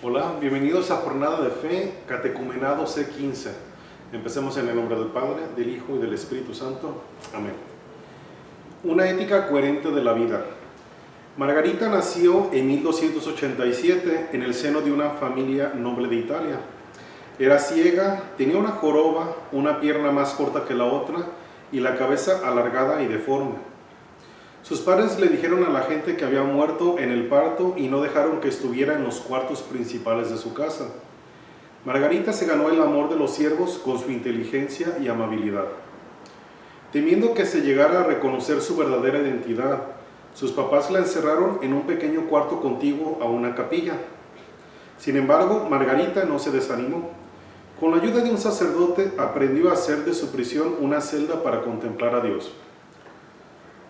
Hola, bienvenidos a Jornada de Fe, Catecumenado C15. Empecemos en el nombre del Padre, del Hijo y del Espíritu Santo. Amén. Una ética coherente de la vida. Margarita nació en 1287 en el seno de una familia noble de Italia. Era ciega, tenía una joroba, una pierna más corta que la otra y la cabeza alargada y deforme. Sus padres le dijeron a la gente que había muerto en el parto y no dejaron que estuviera en los cuartos principales de su casa. Margarita se ganó el amor de los siervos con su inteligencia y amabilidad. Temiendo que se llegara a reconocer su verdadera identidad, sus papás la encerraron en un pequeño cuarto contiguo a una capilla. Sin embargo, Margarita no se desanimó. Con la ayuda de un sacerdote aprendió a hacer de su prisión una celda para contemplar a Dios.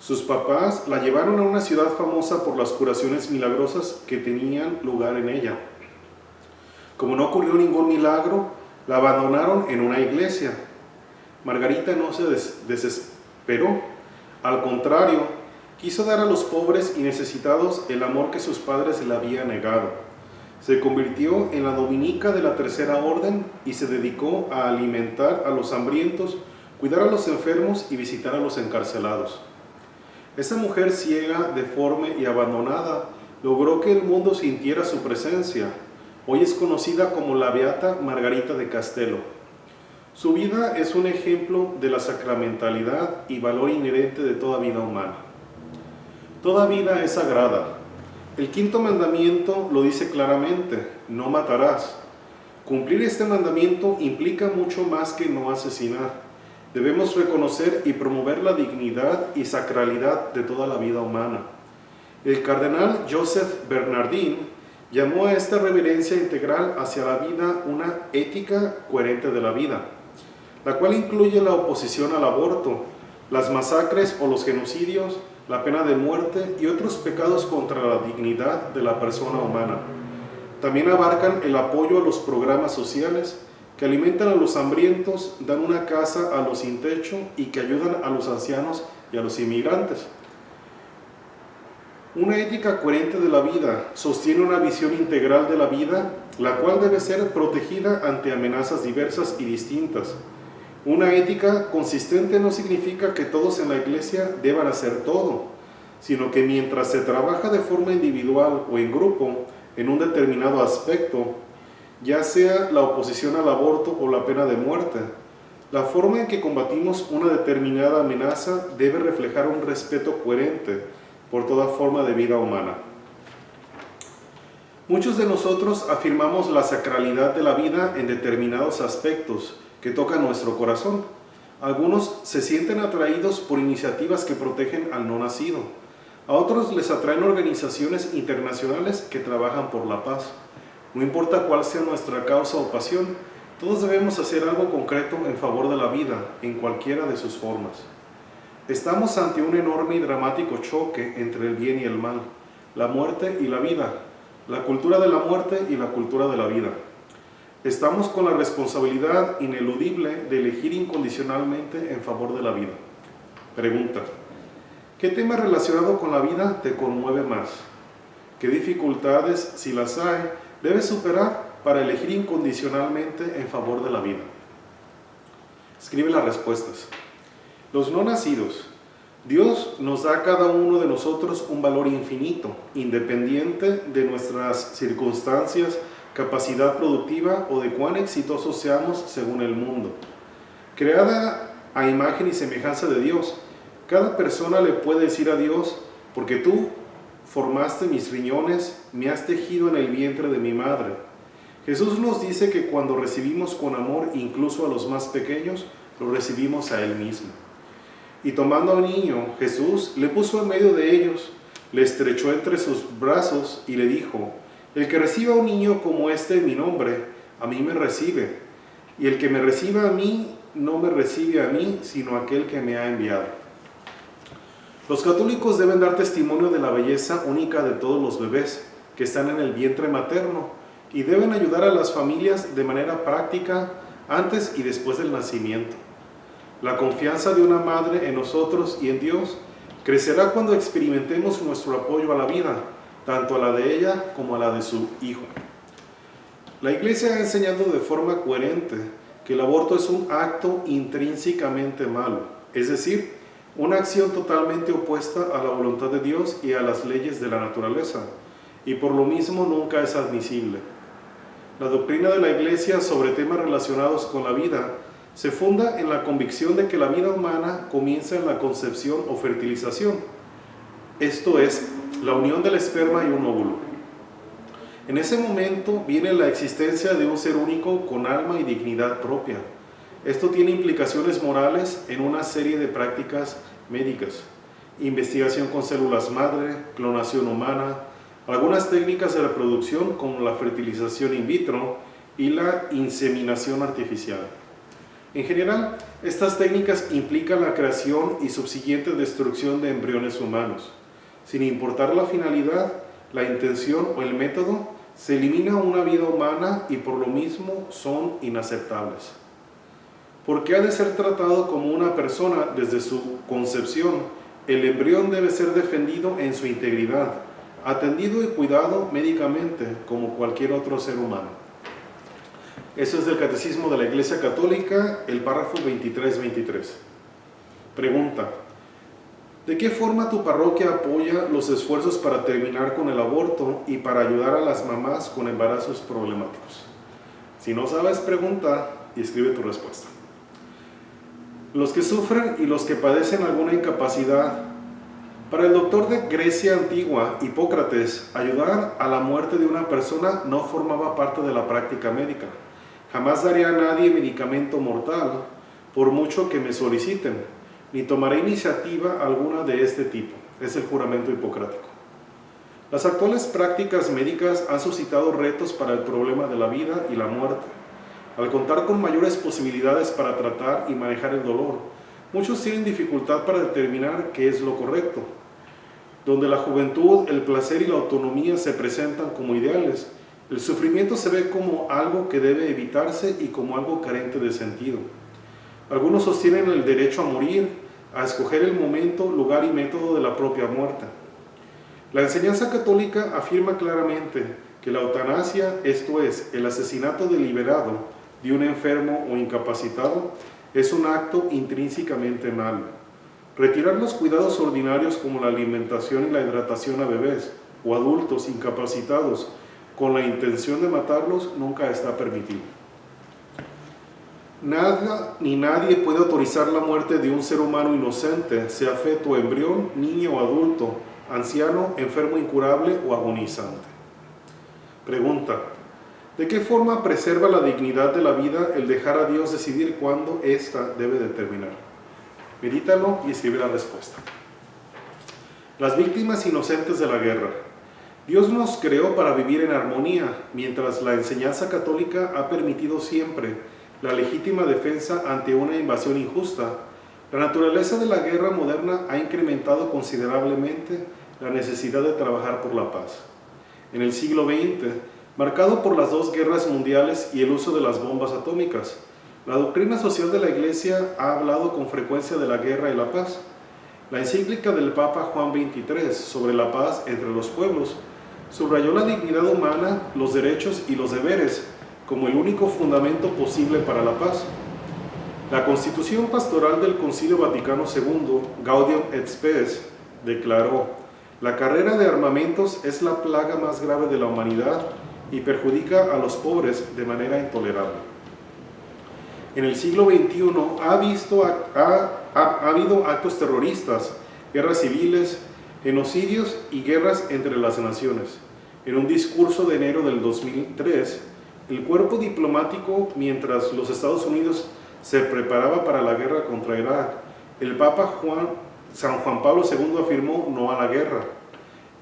Sus papás la llevaron a una ciudad famosa por las curaciones milagrosas que tenían lugar en ella. Como no ocurrió ningún milagro, la abandonaron en una iglesia. Margarita no se desesperó. Al contrario, quiso dar a los pobres y necesitados el amor que sus padres le habían negado. Se convirtió en la dominica de la Tercera Orden y se dedicó a alimentar a los hambrientos, cuidar a los enfermos y visitar a los encarcelados. Esa mujer ciega, deforme y abandonada logró que el mundo sintiera su presencia. Hoy es conocida como la Beata Margarita de Castello. Su vida es un ejemplo de la sacramentalidad y valor inherente de toda vida humana. Toda vida es sagrada. El quinto mandamiento lo dice claramente: no matarás. Cumplir este mandamiento implica mucho más que no asesinar. Debemos reconocer y promover la dignidad y sacralidad de toda la vida humana. El cardenal Joseph Bernardin llamó a esta reverencia integral hacia la vida una ética coherente de la vida, la cual incluye la oposición al aborto, las masacres o los genocidios, la pena de muerte y otros pecados contra la dignidad de la persona humana. También abarcan el apoyo a los programas sociales que alimentan a los hambrientos, dan una casa a los sin techo y que ayudan a los ancianos y a los inmigrantes. Una ética coherente de la vida sostiene una visión integral de la vida, la cual debe ser protegida ante amenazas diversas y distintas. Una ética consistente no significa que todos en la iglesia deban hacer todo, sino que mientras se trabaja de forma individual o en grupo en un determinado aspecto, ya sea la oposición al aborto o la pena de muerte, la forma en que combatimos una determinada amenaza debe reflejar un respeto coherente por toda forma de vida humana. Muchos de nosotros afirmamos la sacralidad de la vida en determinados aspectos que tocan nuestro corazón. Algunos se sienten atraídos por iniciativas que protegen al no nacido. A otros les atraen organizaciones internacionales que trabajan por la paz. No importa cuál sea nuestra causa o pasión, todos debemos hacer algo concreto en favor de la vida, en cualquiera de sus formas. Estamos ante un enorme y dramático choque entre el bien y el mal, la muerte y la vida, la cultura de la muerte y la cultura de la vida. Estamos con la responsabilidad ineludible de elegir incondicionalmente en favor de la vida. Pregunta: ¿qué tema relacionado con la vida te conmueve más? ¿Qué dificultades, si las hay, debes superar para elegir incondicionalmente en favor de la vida? Escribe las respuestas. Los no nacidos. Dios nos da a cada uno de nosotros un valor infinito, independiente de nuestras circunstancias, capacidad productiva o de cuán exitosos seamos según el mundo. Creada a imagen y semejanza de Dios, cada persona le puede decir a Dios: porque tú formaste mis riñones, me has tejido en el vientre de mi madre. Jesús nos dice que cuando recibimos con amor incluso a los más pequeños, lo recibimos a Él mismo. Y tomando a un niño, Jesús le puso en medio de ellos, le estrechó entre sus brazos y le dijo: el que reciba a un niño como este en mi nombre, a mí me recibe. Y el que me reciba a mí, no me recibe a mí, sino a aquel que me ha enviado. Los católicos deben dar testimonio de la belleza única de todos los bebés que están en el vientre materno y deben ayudar a las familias de manera práctica antes y después del nacimiento. La confianza de una madre en nosotros y en Dios crecerá cuando experimentemos nuestro apoyo a la vida, tanto a la de ella como a la de su hijo. La Iglesia ha enseñado de forma coherente que el aborto es un acto intrínsecamente malo, es decir, una acción totalmente opuesta a la voluntad de Dios y a las leyes de la naturaleza, y por lo mismo nunca es admisible. La doctrina de la Iglesia sobre temas relacionados con la vida se funda en la convicción de que la vida humana comienza en la concepción o fertilización, esto es, la unión del esperma y un óvulo. En ese momento viene la existencia de un ser único con alma y dignidad propia. Esto tiene implicaciones morales en una serie de prácticas médicas, investigación con células madre, clonación humana, algunas técnicas de reproducción como la fertilización in vitro y la inseminación artificial. En general, estas técnicas implican la creación y subsiguiente destrucción de embriones humanos. Sin importar la finalidad, la intención o el método, se elimina una vida humana y por lo mismo son inaceptables. Porque ha de ser tratado como una persona desde su concepción, el embrión debe ser defendido en su integridad, atendido y cuidado médicamente como cualquier otro ser humano. Eso es del Catecismo de la Iglesia Católica, el párrafo 23-23. Pregunta: ¿de qué forma tu parroquia apoya los esfuerzos para terminar con el aborto y para ayudar a las mamás con embarazos problemáticos? Si no sabes, pregunta y escribe tu respuesta. Los que sufren y los que padecen alguna incapacidad. Para el doctor de Grecia antigua, Hipócrates, ayudar a la muerte de una persona no formaba parte de la práctica médica. Jamás daría a nadie medicamento mortal, por mucho que me soliciten, ni tomaré iniciativa alguna de este tipo. Es el juramento hipocrático. Las actuales prácticas médicas han suscitado retos para el problema de la vida y la muerte. Al contar con mayores posibilidades para tratar y manejar el dolor, muchos tienen dificultad para determinar qué es lo correcto. Donde la juventud, el placer y la autonomía se presentan como ideales, el sufrimiento se ve como algo que debe evitarse y como algo carente de sentido. Algunos sostienen el derecho a morir, a escoger el momento, lugar y método de la propia muerte. La enseñanza católica afirma claramente que la eutanasia, esto es, el asesinato deliberado de un enfermo o incapacitado, es un acto intrínsecamente malo. Retirar los cuidados ordinarios como la alimentación y la hidratación a bebés o adultos incapacitados con la intención de matarlos nunca está permitido. Nada ni nadie puede autorizar la muerte de un ser humano inocente, sea feto o embrión, niño o adulto, anciano, enfermo incurable o agonizante. Pregunta: ¿de qué forma preserva la dignidad de la vida el dejar a Dios decidir cuándo ésta debe de terminar? Medítalo y escribe la respuesta. Las víctimas inocentes de la guerra. Dios nos creó para vivir en armonía, mientras la enseñanza católica ha permitido siempre la legítima defensa ante una invasión injusta. La naturaleza de la guerra moderna ha incrementado considerablemente la necesidad de trabajar por la paz. En el siglo XX, marcado por las dos guerras mundiales y el uso de las bombas atómicas, la doctrina social de la Iglesia ha hablado con frecuencia de la guerra y la paz. La encíclica del Papa Juan XXIII sobre la paz entre los pueblos subrayó la dignidad humana, los derechos y los deberes como el único fundamento posible para la paz. La Constitución Pastoral del Concilio Vaticano II, Gaudium et Spes, declaró: la carrera de armamentos es la plaga más grave de la humanidad y perjudica a los pobres de manera intolerable. En el siglo XXI ha habido actos terroristas, guerras civiles, genocidios y guerras entre las naciones. En un discurso de enero del 2003, el cuerpo diplomático, mientras los Estados Unidos se preparaba para la guerra contra Irak, el Papa San Juan Pablo II afirmó no a la guerra.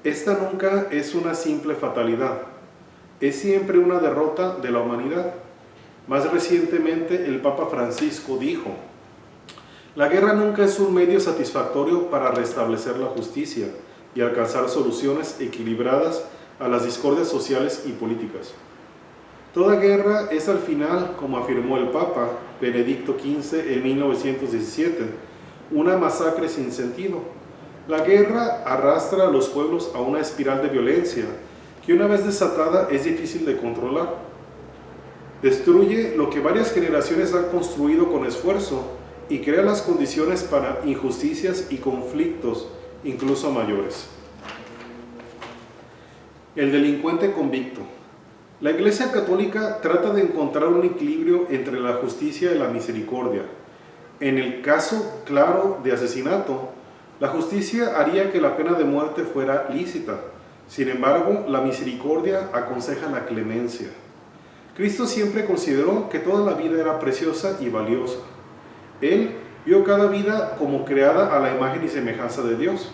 Esta nunca es una simple fatalidad, es siempre una derrota de la humanidad. Más recientemente, el Papa Francisco dijo: la guerra nunca es un medio satisfactorio para restablecer la justicia y alcanzar soluciones equilibradas a las discordias sociales y políticas. Toda guerra es al final, como afirmó el Papa Benedicto XV en 1917, una masacre sin sentido. La guerra arrastra a los pueblos a una espiral de violencia que una vez desatada es difícil de controlar. Destruye lo que varias generaciones han construido con esfuerzo y crea las condiciones para injusticias y conflictos incluso mayores. El delincuente convicto. La Iglesia Católica trata de encontrar un equilibrio entre la justicia y la misericordia. En el caso claro de asesinato, la justicia haría que la pena de muerte fuera lícita. Sin embargo, la misericordia aconseja la clemencia. Cristo siempre consideró que toda la vida era preciosa y valiosa. Él vio cada vida como creada a la imagen y semejanza de Dios.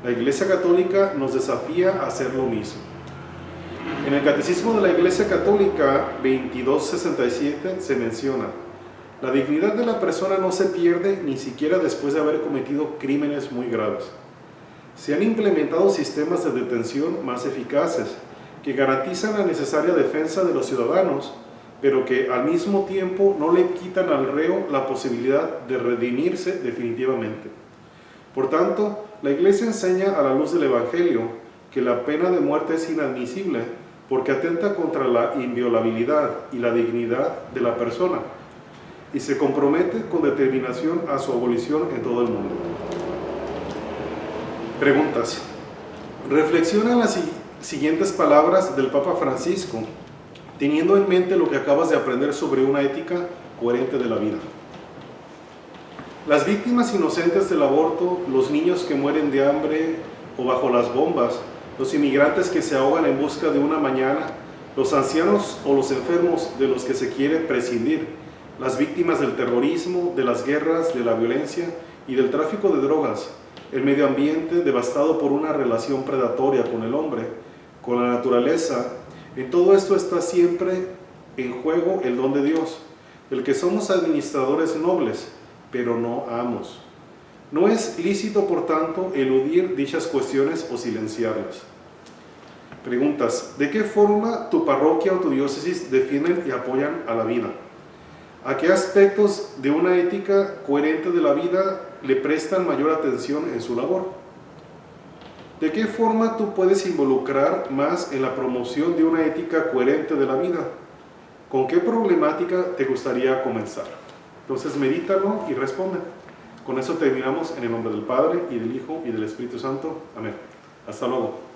La Iglesia Católica nos desafía a hacer lo mismo. En el Catecismo de la Iglesia Católica 2267 se menciona: la dignidad de la persona no se pierde ni siquiera después de haber cometido crímenes muy graves. Se han implementado sistemas de detención más eficaces que garantizan la necesaria defensa de los ciudadanos, pero que al mismo tiempo no le quitan al reo la posibilidad de redimirse definitivamente. Por tanto, la Iglesia enseña a la luz del Evangelio que la pena de muerte es inadmisible porque atenta contra la inviolabilidad y la dignidad de la persona y se compromete con determinación a su abolición en todo el mundo. Preguntas. Reflexiona en las siguientes palabras del Papa Francisco, teniendo en mente lo que acabas de aprender sobre una ética coherente de la vida. Las víctimas inocentes del aborto, los niños que mueren de hambre o bajo las bombas, los inmigrantes que se ahogan en busca de una mañana, los ancianos o los enfermos de los que se quiere prescindir, las víctimas del terrorismo, de las guerras, de la violencia y del tráfico de drogas, el medio ambiente devastado por una relación predatoria con el hombre, con la naturaleza. En todo esto está siempre en juego el don de Dios, del que somos administradores nobles, pero no amos. No es lícito, por tanto, eludir dichas cuestiones o silenciarlas. Preguntas. ¿De qué forma tu parroquia o tu diócesis defienden y apoyan a la vida? ¿A qué aspectos de una ética coherente de la vida le prestan mayor atención en su labor? ¿De qué forma tú puedes involucrar más en la promoción de una ética coherente de la vida? ¿Con qué problemática te gustaría comenzar? Entonces medítalo y responde. Con eso terminamos en el nombre del Padre, y del Hijo, y del Espíritu Santo. Amén. Hasta luego.